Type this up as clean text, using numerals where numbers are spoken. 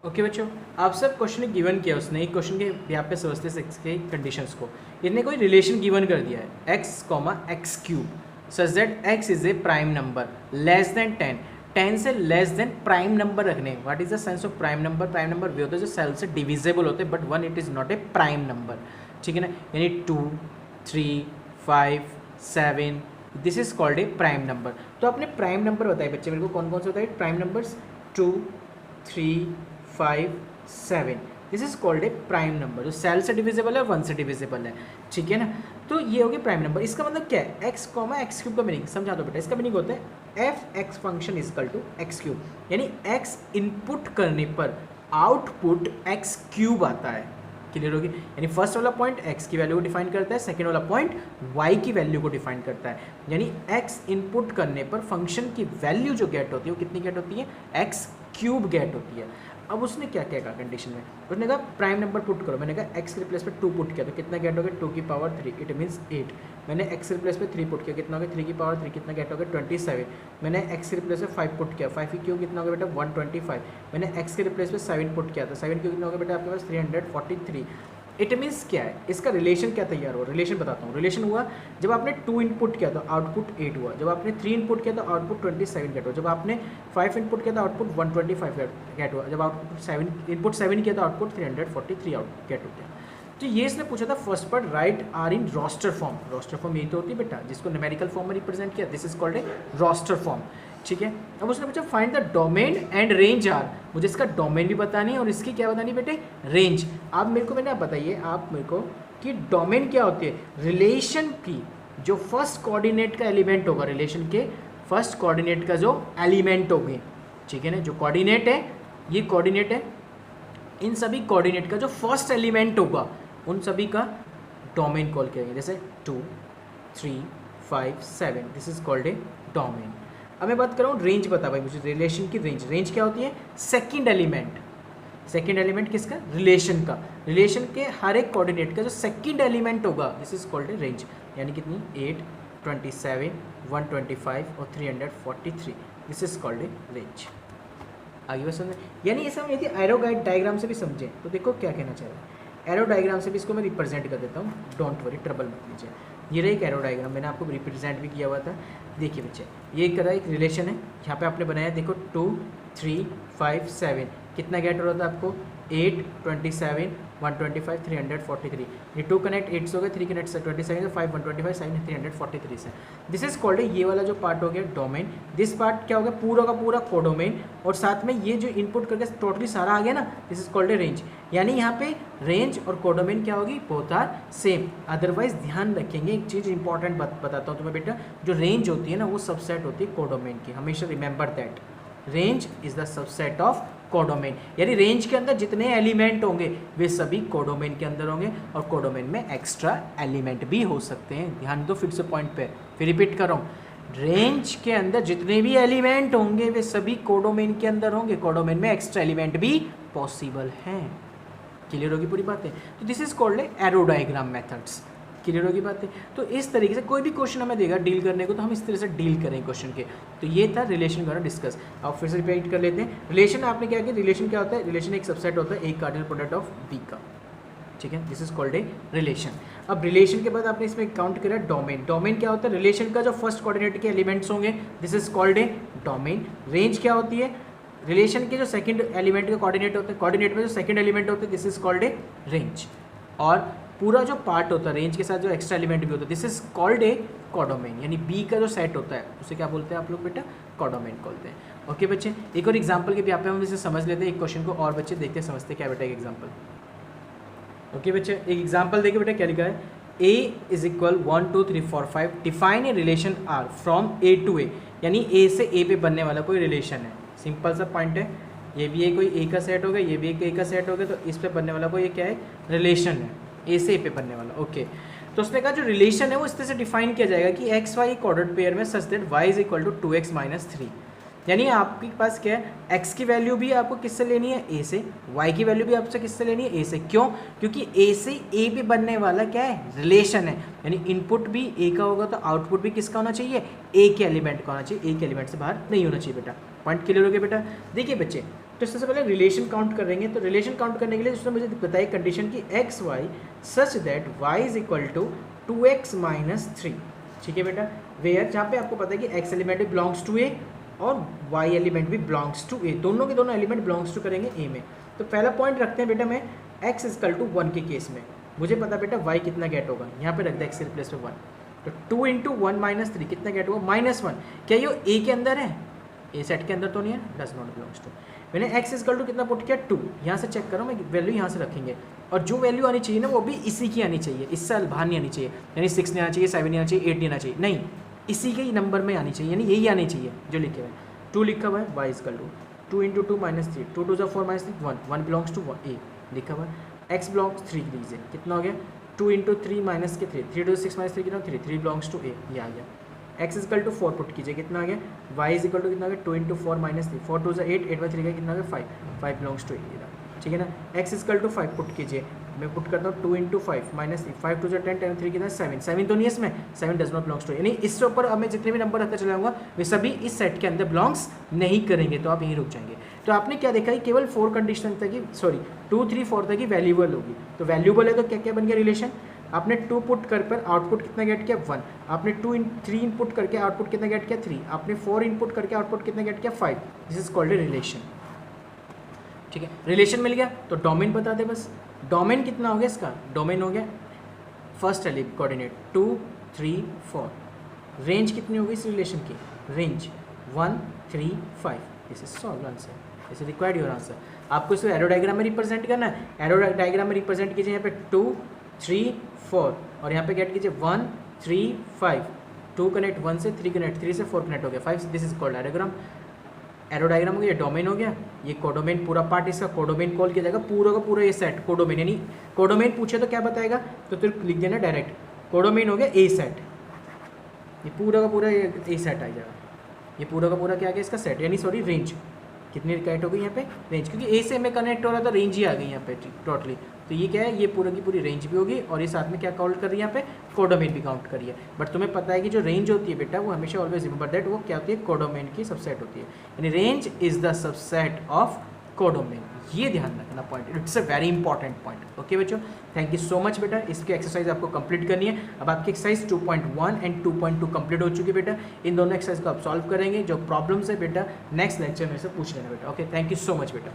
Okay बच्चों, आप सब क्वेश्चन गिवन किया उसने एक क्वेश्चन के यहाँ पे समझते हैं x के कंडीशंस को। इसने कोई रिलेशन गिवन कर दिया है x comma x cube such that x is a prime number less than 10, 10 से लेस देन प्राइम नंबर रखने। What is the sense of prime number? Prime number वे होते हैं जो सेल से डिविजिबल होते हैं, but 1 it is not a prime number, ठीक है ना। यानी 2, 3, 5, 7 this is called a prime number. तो आपने प्राइम नंबर बताए बच्चे मेरे को, कौन कौन से बताए prime numbers? 2, 3, 5, 7 this is called a prime number जो सेल से डिविजिबल है, 1 से डिविजिबल है, ठीक है ना। तो ये हो गया प्राइम नंबर। इसका मतलब क्या है? एक्स कॉमा एक्स क्यूब का मीनिंग समझा दो बेटा। इसका मीनिंग होता है F X function is equal to X cube, यानी एक्स इनपुट करने पर आउटपुट एक्स क्यूब आता है। क्लियर होगी? यानी फर्स्ट वाला पॉइंट एक्स की वैल्यू को डिफाइन करता है, सेकेंड वाला पॉइंट वाई की वैल्यू को डिफाइन करता है। यानी एक्स इनपुट करने पर फंक्शन की वैल्यू जो गेट होती है वो कितनी गेट होती है? एक्स क्यूब गेट होती है। अब उसने क्या क्या कहा कंडीशन में? उसने कहा प्राइम नंबर पुट करो। मैंने कहा एक्स के रिप्लेस पे 2 पुट किया तो कितना गेट हो गया? 2 की पावर 3, इट मीन्स 8। मैंने एक्स के रिप्लेस पे 3 पुट किया, कितना हो गया? 3 की पावर 3, कितना गेट हो गया? 27। मैंने एक्स के रिप्लेस पे 5 पुट किया, 5 की क्यूब कितना हो गया बेटा? 125। मैंने एक्स के रिप्लेस पे 7 पुट किया तो 7 क्यूब कितना हो गया बेटा आपके पास? 343। इट मीन्स क्या है? इसका रिलेशन क्या तैयार हुआ? रिलेशन बताता हूँ। रिलेशन हुआ जब आपने 2 इनपुट किया तो आउटपुट 8 हुआ, जब आपने 3 इनपुट किया तो आउटपुट 27 गेट हुआ, जब आपने 5 इनपुट किया तो आउटपुट 125 गेट हुआ, जब आउटपुट 7 किया तो आउटपुट 343 गेट हो गया। तो ये इसने पूछा था first part, write R in roster form. Roster form यही तो होती है बेटा जिसको न्यूमेरिकल फॉर्म में रिप्रेजेंट किया, this is called a roster form, ठीक है। अब उसने पूछा find the domain and range R. मुझे इसका डोमेन भी बतानी है और इसकी क्या बतानी बेटे? रेंज। आप मेरे को मैंने बताइए आप मेरे को कि डोमेन क्या होती है? रिलेशन की जो फर्स्ट कोऑर्डिनेट का एलिमेंट होगा, रिलेशन के फर्स्ट कोऑर्डिनेट का जो एलिमेंट होंगे, ठीक है ना। जो कोऑर्डिनेट है, ये कोऑर्डिनेट है, इन सभी कोऑर्डिनेट का जो फर्स्ट एलिमेंट होगा उन सभी का डोमेन कॉल करेंगे। जैसे 2, 3, 5, 7 this is called A domain. अब मैं बात कर रहा हूँ रेंज। बता भाई मुझे रिलेशन की रेंज। रेंज क्या होती है? Second element. सेकंड एलिमेंट किसका? रिलेशन का। रिलेशन के हर एक कोऑर्डिनेट का जो सेकंड एलिमेंट होगा this is called A range. यानी कितनी? 8, 27, 125 और 343 this is called A range. आगे बस समझे? यानी ऐसा हम यदि एरो गाइड डायग्राम से भी समझें तो देखो क्या कहना चाह रहा है। एरो डायग्राम से भी इसको मैं रिप्रेजेंट कर देता हूँ, डोंट वरी, ट्रबल मत लीजिए। ये रहा एक एरो डायग्राम, मैंने आपको रिप्रेजेंट भी किया हुआ था। देखिए बच्चे, ये करा एक रिलेशन है, यहाँ पे आपने बनाया देखो 2, 3, 5, 7 कितना गेट हो रहा था आपको? 8, 27, 125, 343। ये 2 कनेक्ट 8 से हो गए, 3 कनेक्ट 27 से 5, 125, 7 343 से। दिस इज कॉल्ड ये वाला जो पार्ट हो गया डोमेन। दिस पार्ट क्या हो गया? पूरा का पूरा कोडोमेन। और साथ में ये जो इनपुट करके टोटली सारा आ गया ना, this is called A range. यानी यहाँ पे रेंज और कोडोमेन क्या होगी? Both are same. अदरवाइज ध्यान रखेंगे एक चीज़ इंपॉर्टेंट बताता हूँ तुम्हें बेटा, जो रेंज होती है ना वो सबसेट होती है कोडोमेन की। हमेशा remember that range is the subset of codomain. यानी रेंज के अंदर जितने एलिमेंट होंगे वे सभी कोडोमेन के अंदर होंगे, और कोडोमेन में एक्स्ट्रा एलिमेंट भी हो सकते हैं। ध्यान दो फिर से पॉइंट पे, फिर रिपीट कर रहा हूँ। रेंज के अंदर जितने भी एलिमेंट होंगे वे सभी कोडोमेन के अंदर होंगे, कोडोमेन में एक्स्ट्रा एलिमेंट भी पॉसिबल हैं। क्लियर होगी पूरी बातें? तो this is called arrow diagram methods. Clear होगी बातें? तो इस तरीके से कोई भी क्वेश्चन हमें देगा डील करने को तो हम इस तरह से डील करें क्वेश्चन के। तो ये था रिलेशन का डिस्कस। अब फिर से रिपीट कर लेते हैं। रिलेशन आपने क्या किया? रिलेशन क्या होता है? रिलेशन एक सबसेट होता है ए कार्डिनल प्रोडक्ट ऑफ बी का, ठीक है। This is called a relation. अब रिलेशन के बाद आपने इसमें काउंट करा डोमेन। डोमेन क्या होता है? रिलेशन का जो फर्स्ट कोऑर्डिनेट के एलिमेंट्स होंगे this is called A domain. Range क्या होती है? रिलेशन के जो सेकंड एलिमेंट के कोऑर्डिनेट होते हैं, कोऑर्डिनेट में जो सेकंड एलिमेंट होते हैं this is called A range. और पूरा जो पार्ट होता है रेंज के साथ जो एक्स्ट्रा एलिमेंट भी होता है this is called A codomain. यानी बी का जो सेट होता है उसे क्या बोलते हैं आप लोग बेटा? कोडोमेन बोलते हैं। ओके बच्चे, एक और एग्जांपल के भी यहाँ पे हम इसे समझ लेते हैं एक क्वेश्चन को, और बच्चे देखते समझते क्या बेटा एक एग्जांपल। ओके बच्चे, एक एग्जांपल देखिए बेटा क्या लिखा है। a is equal 1, 2, 3, 4, 5 define a relation r from a to a। यानी a से a पे बनने वाला कोई रिलेशन है। सिंपल सा पॉइंट है। ये भी कोई a का सेट हो गया, ये भी एक a का सेट हो गया, तो इस पे बनने वाला कोई क्या है? रिलेशन है, a से a पे बनने वाला। ओके, तो उसने कहा जो रिलेशन है वो इस तरह से डिफाइन किया जाएगा कि एक्स वाई ऑर्डर्ड पेयर में such that y is equal to 2x minus 3। यानी आपके पास क्या है? x की वैल्यू भी आपको किससे लेनी है? a से। y की वैल्यू भी आपसे किससे लेनी है? a से। क्यों? क्योंकि a से a पे बनने वाला क्या है? रिलेशन है। यानी इनपुट भी a का होगा तो आउटपुट भी किसका होना चाहिए? a के एलिमेंट का होना चाहिए, a के एलिमेंट से बाहर नहीं होना चाहिए बेटा। पॉइंट क्लियर हो गया बेटा? देखिए बच्चे, तो सबसे पहले रिलेशन काउंट करेंगे। तो रिलेशन काउंट करने के लिए उसने मुझे बताई कंडीशन की X Y such that Y is equal to 2x minus 3। ठीक है बेटा, वेयर जहाँ पे आपको पता है कि x एलिमेंट भी बिलोंग्स टू ए और y एलिमेंट भी बिलोंग्स टू ए, दोनों के दोनों एलिमेंट बिलोंग्स टू करेंगे ए में। तो पहला पॉइंट रखते हैं बेटा मैं x इजकल टू 1 के केस में, मुझे पता बेटा y कितना गेट होगा, यहाँ पे रख दे x के रिप्लेस में 1। तो 2 इंटू 1 माइनस 3 कितना गेट होगा, -1। क्या ये ए के अंदर है, ए सेट के अंदर तो नहीं है, डज नॉट बिलोंग्स टू। मैंने x इजकल टू कितना पुट किया 2, यहाँ से चेक करो मैं वैल्यू यहाँ से रखेंगे और जो वैल्यू आनी चाहिए ना वो भी इसी की आनी चाहिए, इससे बाहर नहीं आनी चाहिए, यानी 6 नहीं आना चाहिए, 7 नहीं आना चाहिए, 8 नहीं आना चाहिए, नहीं इसी के ही नंबर में आनी चाहिए, यानी यही आनी चाहिए जो लिखे हुए हैं। 2 लिखा हुआ है y equal to 2 into 2 minus 3, 2 2 4 minus 3 1, 1 belongs to a लिखा हुआ है। x बिलोंग्स 3 लीजिए, कितना हो गया 2 इंटू 3 माइनस के 3, 3 2 6 माइनस 3 कितना 3, 3 बिलोंग्स टू ए, ये आ गया। x इजकल टू 4 पुट कीजिए, कितना आ गया y इज इक्वल टू कितना आ गया 2 इंटू 4 माइनस 3, 4 2 8, 8 बाई 3 का कितना आ गया 5, 5 बिलोंग्स टू ए, ठीक है ना। x इजकल टू 5 पुट कीजिए, मैं पुट करता हूँ 2 इंटू 5 माइनस 3, 5 2 10, 10 3 कितना 7, 7 तो नहीं है इसमें, 7 डज नॉट बिलोंग्स टू, यानी इससे ऊपर अब मैं जितने भी नंबर रखता चला जाऊँगा वे सभी इस सेट के अंदर बिलोंग्स नहीं करेंगे, तो आप यहीं रुक जाएंगे। तो आपने क्या देखा है केवल 4 कंडीशन तक ही, सॉरी 2 3 4 तक ही वैल्यूबल होगी, तो वैल्यूबल है तो क्या क्या बन गया रिलेशन, आपने 2 पुट कर पर आउटपुट कितना गेट किया 1, आपने 3 इनपुट करके आउटपुट कितना गेट किया 3, आपने 4 इनपुट करके आउटपुट कितना गेट किया 5, this is called a relation. ठीक है, रिलेशन मिल गया तो डोमेन बता दे बस, डोमेन कितना हो गया इसका, डोमेन हो गया फर्स्ट एलिमेंट कोऑर्डिनेट 2 3 4, रेंज कितनी होगी इस रिलेशन की, range 1 3 5, this is solve answer, this is required your answer. आपको इसे एरो डायग्राम में रिप्रेजेंट करना है, एरो डायग्राम में रिप्रेजेंट कीजिए यहाँ पे 2 3 4 और यहाँ पे गेट कीजिए 1 3 5, 2 कनेक्ट 1 से, 3 कनेक्ट 3 से, 4 कनेक्ट हो गया 5, this is called diagram. Arrow diagram हो गया, डोमेन हो गया, ये कोडोमेन पूरा पार्ट इसका कोडोमेन कॉल किया जाएगा, पूरा का पूरा ये सेट कोडोमेन, यानी कोडोमेन पूछे तो क्या बताएगा, तो फिर लिख देना डायरेक्ट कोडोमेन हो गया ए सेट, ये पूरा का पूरा ए सेट आ जाएगा, ये पूरा का पूरा क्या आ गया इसका सेट, यानी सॉरी रेंज कितनी कनेक्ट हो गई यहाँ पे रेंज, क्योंकि ए से में कनेक्ट हो रहा था रेंज ही आ गई यहाँ पे टोटली, तो ये क्या है ये पूरा की पूरी रेंज भी होगी और ये साथ में क्या काउंट कर रही है यहाँ पे कोडोमेन भी काउंट करिए। बट तुम्हें पता है कि जो रेंज होती है बेटा वो हमेशा ऑलवेज रिमेंबर दैट वो क्या होती है कोडोमेन की सबसेट होती है, यानी range is the subset of codomain, ये ध्यान रखना point, it's a very important point. Okay बच्चों, थैंक यू सो मच बेटा, इसकी एक्सरसाइज आपको कंप्लीट करनी है। अब आपकी एक्सरसाइज 2.1 एंड 2.2 कंप्लीट हो चुकी है बेटा, इन दोनों एक्सरसाइज को आप सॉल्व करेंगे, जो प्रॉब्लम्स है बेटा नेक्स्ट लेक्चर में से पूछ लेना बेटा। Okay, thank you so much बेटा।